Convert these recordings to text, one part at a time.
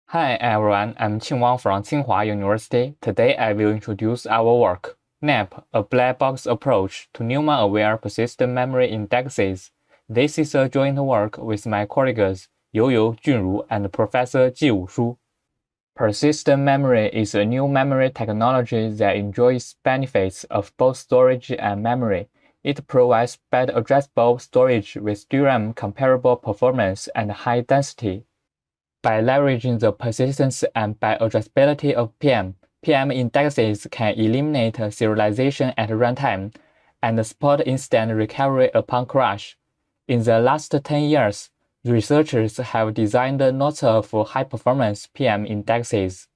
Hi everyone, I'm Wang from Tsinghua University. Today I will introduce our work, NAP, a black box approach to NUMA-Aware persistent memory indexes. This is a joint work with my colleagues Youyou, Junru, and Professor Jiwu. Persistent memory is a new memory technology that enjoys benefits of both storage and memory. It provides better addressable storage with DRAM comparable performance and high density. By leveraging the persistence and bioaddressability of PM indexes can eliminate serialization at runtime and support instant recovery upon crash. In the last 10 years, researchers have designed lots of high-performance PM indexes.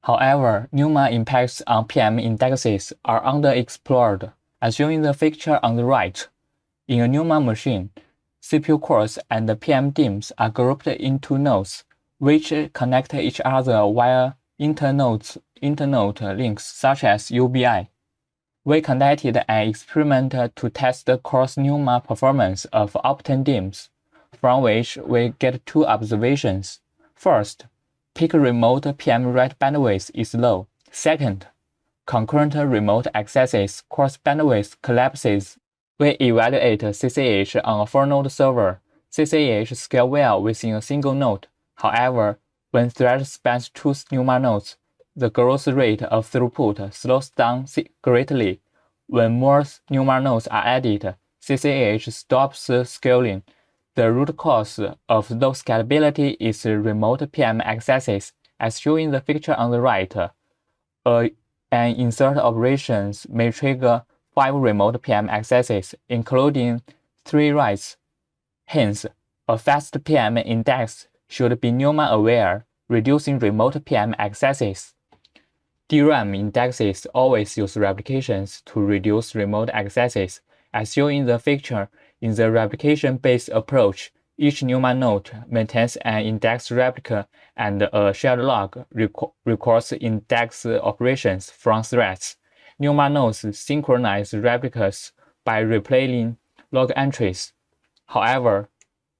However, NUMA impacts on PM indexes are underexplored, as shown in the picture on the right. In a NUMA machine, CPU cores and PM DIMMs are grouped into nodes, which connect each other via internode links such as UBI. We conducted an experiment to test the cross-NUMA performance of Optane DIMMs, from which we get two observations. First, peak remote PM write bandwidth is low. Second, concurrent remote accesses course bandwidth collapses. We evaluate CCH on a 4-node server. CCH scale well within a single node. However, when thread spans 2 NUMA nodes, the growth rate of throughput slows down greatly. When more NUMA nodes are added, CCH stops scaling. The root cause of low scalability is remote PM accesses, as shown in the picture on the right. An insert operations may trigger 5 remote PM accesses, including 3 writes. Hence, a fast PM index should be NUMA-aware, reducing remote PM accesses. DRAM indexes always use replications to reduce remote accesses. As shown in the picture, in the replication-based approach, each NUMA node maintains an index replica and a shared log records index operations from threads. NUMA nodes synchronize replicas by replaying log entries. However,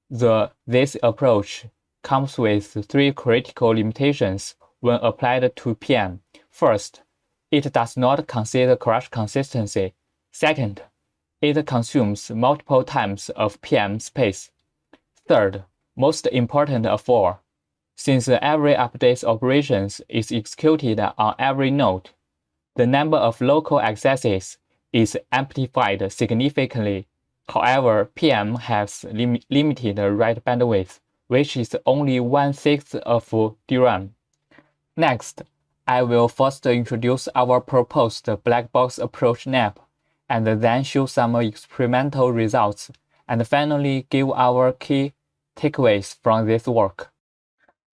this approach comes with 3 critical limitations when applied to PM. First, it does not consider crash consistency. Second, it consumes multiple times of PM space. Third, most important of all, since every update operations is executed on every node, the number of local accesses is amplified significantly. However, PM has limited write bandwidth, which is only 1/6 of DRAM. Next, I will first introduce our proposed black box approach NAP, and then show some experimental results, and finally give our key takeaways from this work.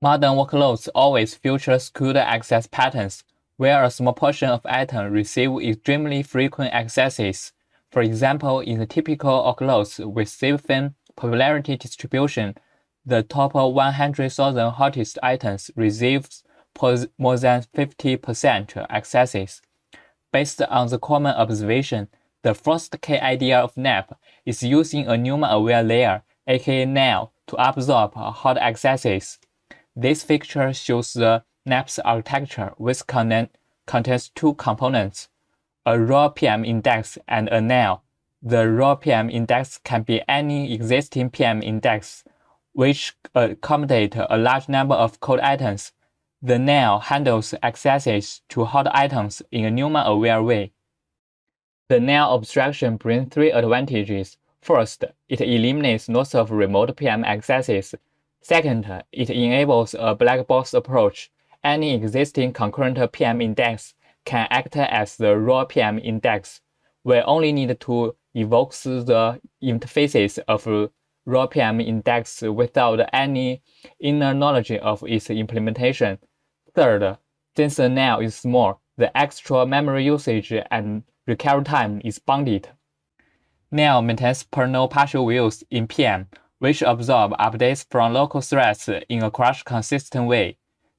Modern workloads always feature skewed access patterns, where a small portion of items receive extremely frequent accesses. For example, in the typical workloads with thin popularity distribution, the top 100,000 hottest items receives more than 50% accesses. Based on the common observation, the first key idea of NAP is using a NUMA-aware layer, aka NAL, to absorb hot accesses. This picture shows the NAP's architecture, which contains 2 components, a raw PM index and a NAL. The raw PM index can be any existing PM index, which accommodate a large number of cold items. The NAL handles accesses to hot items in a NUMA-aware way. The NAL abstraction brings 3 advantages. First, it eliminates lots of remote PM accesses. Second, it enables a black box approach. Any existing concurrent PM index can act as the raw PM index. We only need to evoke the interfaces of raw PM index without any inner knowledge of its implementation. Third, since the NAL is small, the extra memory usage and recovery time is bounded. NAL maintains per-node partial views in PM, which absorb updates from local threads in a crash-consistent way.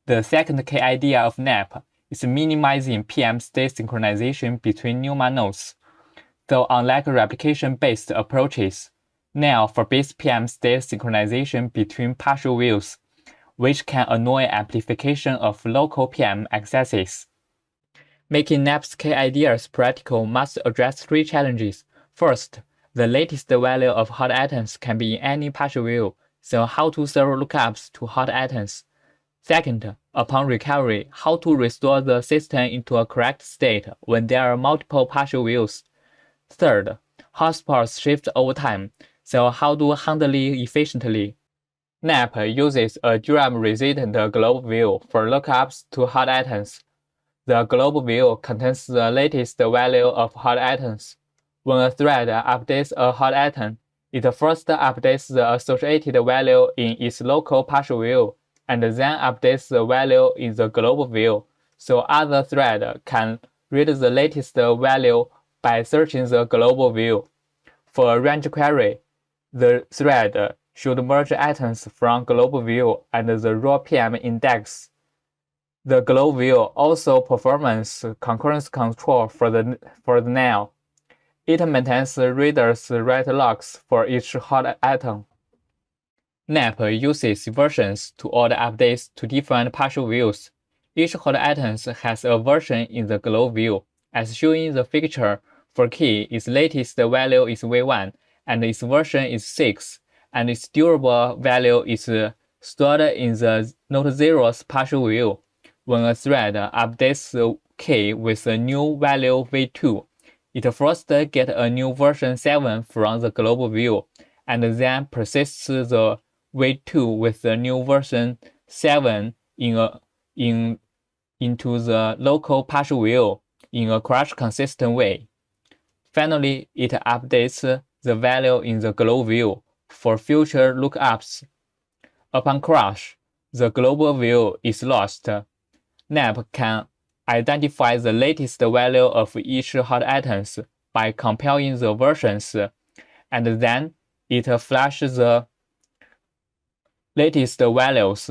The second key idea of NAP is minimizing PM state synchronization between NUMA nodes. Though unlike replication-based approaches, NAL forbids PM state synchronization between partial views. which can annoy amplification of local PM accesses. Making NAP's key ideas practical must address three challenges. First, the latest value of hot atoms can be in any partial view, so how to serve lookups to hot atoms. Second, upon recovery, how to restore the system into a correct state when there are multiple partial views. Third, hotspots shift over time, so how to handle it efficiently. NAP uses a DRAM-resident global view for lookups to hot atoms. The global view contains the latest value of hot atoms. When a thread updates a hot atom, it first updates the associated value in its local partial view, and then updates the value in the global view, so other threads can read the latest value by searching the global view. For a range query, the thread should merge atoms from global view and the raw PM index. The global view also performs concurrence control for the NAL. It maintains readers' write logs for each hot atom. NAP uses versions to order updates to different partial views. Each hot atom has a version in the global view. As shown in the picture, for key, its latest value is V1, and its version is 6, and its durable value is stored in the node 0's partial view. When a thread updates the key with a new value V2, it first gets a new version 7 from the global view, and then persists the V2 with the new version 7 into the local partial view in a crash-consistent way. Finally, it updates the value in the global view for future lookups. Upon crash, the global view is lost. NAP can identify the latest value of each hot atoms by comparing the versions, and then it flashes the latest values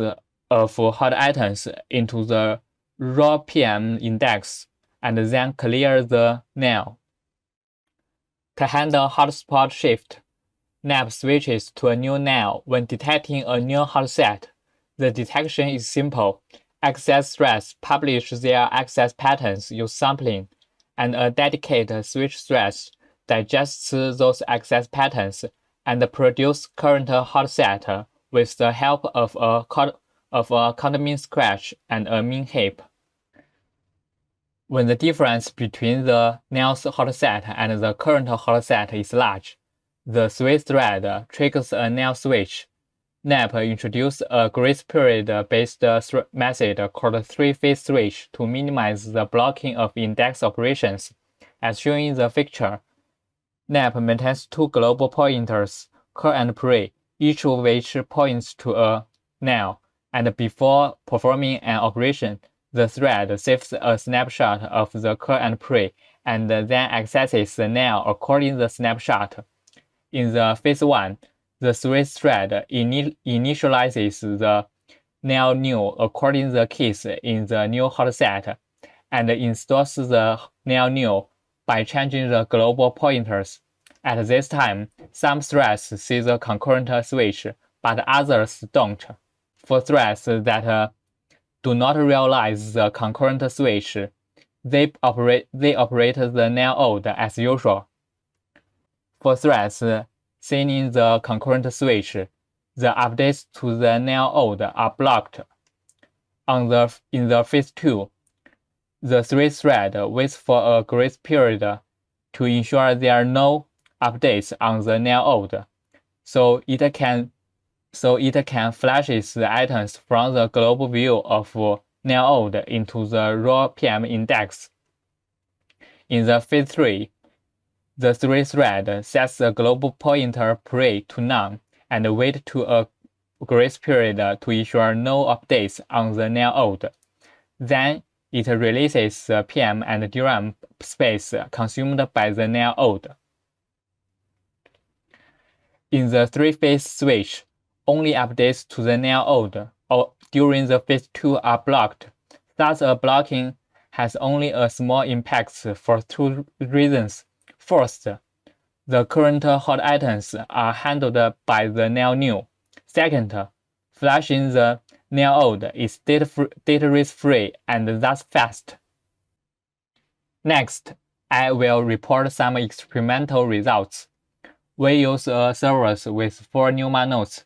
of hot atoms into the raw PM index, and then clear the NAL. To handle hotspot shift, NAP switches to a new NAL when detecting a new hot set. The detection is simple. Access threads publish their access patterns use sampling, and a dedicated switch thread digests those access patterns and produce current hot set with the help of a countermean scratch and a mean heap. When the difference between the NAL's hot set and the current hot set is large, the switch thread triggers a NAL switch. NAP introduced a grace period-based method called three-phase switch to minimize the blocking of index operations. As shown in the picture, NAP maintains two global pointers, cur and pre, each of which points to a NAL, and before performing an operation, the thread saves a snapshot of the cur and pre, and then accesses the NAL according to the snapshot. In the phase 1, the switch thread initializes the NAL new according to the keys in the new hot set, and installs the NAL new by changing the global pointers. At this time, some threads see the concurrent switch, but others don't. For threads that do not realize the concurrent switch, they operate the NAL old as usual. For threads seeing the concurrent switch, the updates to the NAL old are blocked. In the phase 2, the switch thread waits for a grace period to ensure there are no updates on the NAL old, so it can flashes the items from the global view of NAL old into the raw PM index. In the phase 3, the switch thread sets the global pointer pre to none and waits to a grace period to ensure no updates on the NAL old. Then it releases the PM and DRAM space consumed by the NAL old. In the three-phase switch, only updates to the NAL old or during the phase 2 are blocked. Thus, a blocking has only a small impact for two reasons. First, the current hot items are handled by the NAL new. Second, flashing the NAL is data rate free and thus fast. Next, I will report some experimental results. We use a server with 4 NUMA nodes.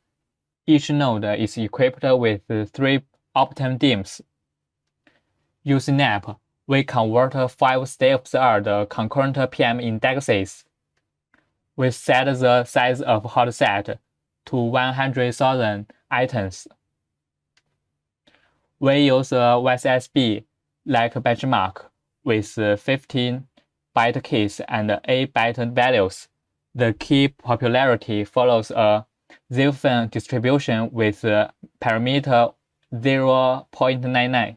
Each node is equipped with 3 Optane DIMMs. Using NAP, we convert 5 state-of-the-art concurrent PM indexes. We set the size of hot set to 100,000 items. We use a YSB like benchmark with 15 byte keys and 8 byte values. The key popularity follows a Zilfan distribution with parameter 0.99.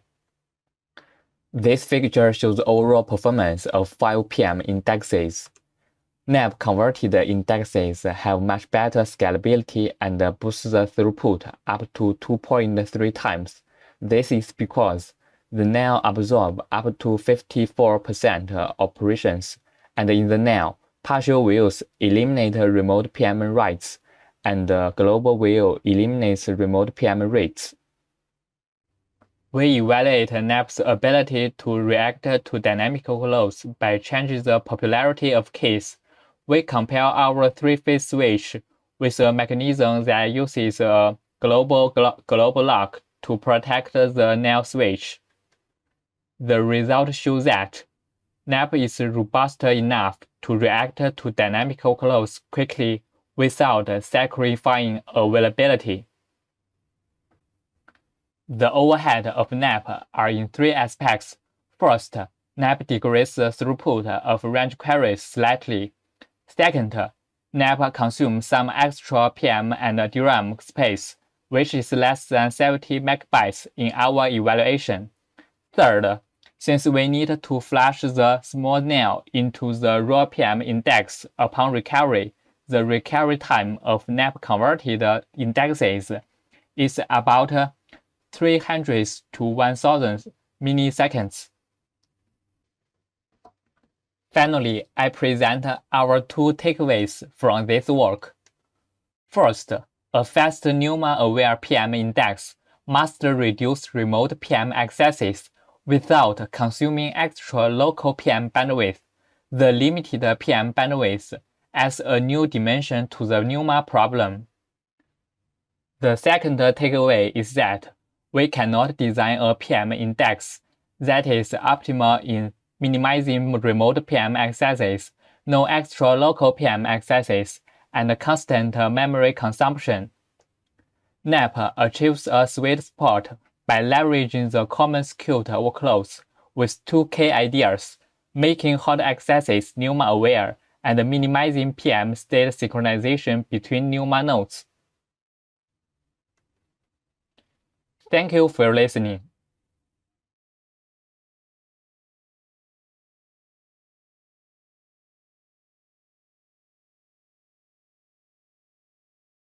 This figure shows the overall performance of 5 PM indexes. NAP converted indexes have much better scalability and boost the throughput up to 2.3 times. This is because the NAL absorbs up to 54% operations, and in the NAL, partial views eliminate remote PM writes, and global view eliminates remote PM reads. We evaluate NAP's ability to react to dynamic overloads by changing the popularity of keys. We compare our 3-phase switch with a mechanism that uses a global lock to protect the NAL switch. The result shows that NAP is robust enough to react to dynamic overloads quickly without sacrificing availability. The overhead of NAP are in 3 aspects. First, NAP decreases the throughput of range queries slightly. Second, NAP consumes some extra PM and DRAM space, which is less than 70 megabytes in our evaluation. Third, since we need to flush the small NAL into the raw PM index upon recovery, the recovery time of NAP converted indexes is about 300 to 1000 milliseconds. Finally, I present our 2 takeaways from this work. First, a fast NUMA-Aware PM index must reduce remote PM accesses without consuming extra local PM bandwidth. The limited PM bandwidth adds a new dimension to the NUMA problem. The second takeaway is that we cannot design a PM index that is optimal in minimizing remote PM accesses, no extra local PM accesses, and constant memory consumption. NAP achieves a sweet spot by leveraging the common skewed workloads with 2 key ideas, making hot accesses NUMA-aware and minimizing PM state synchronization between NUMA nodes. Thank you for listening.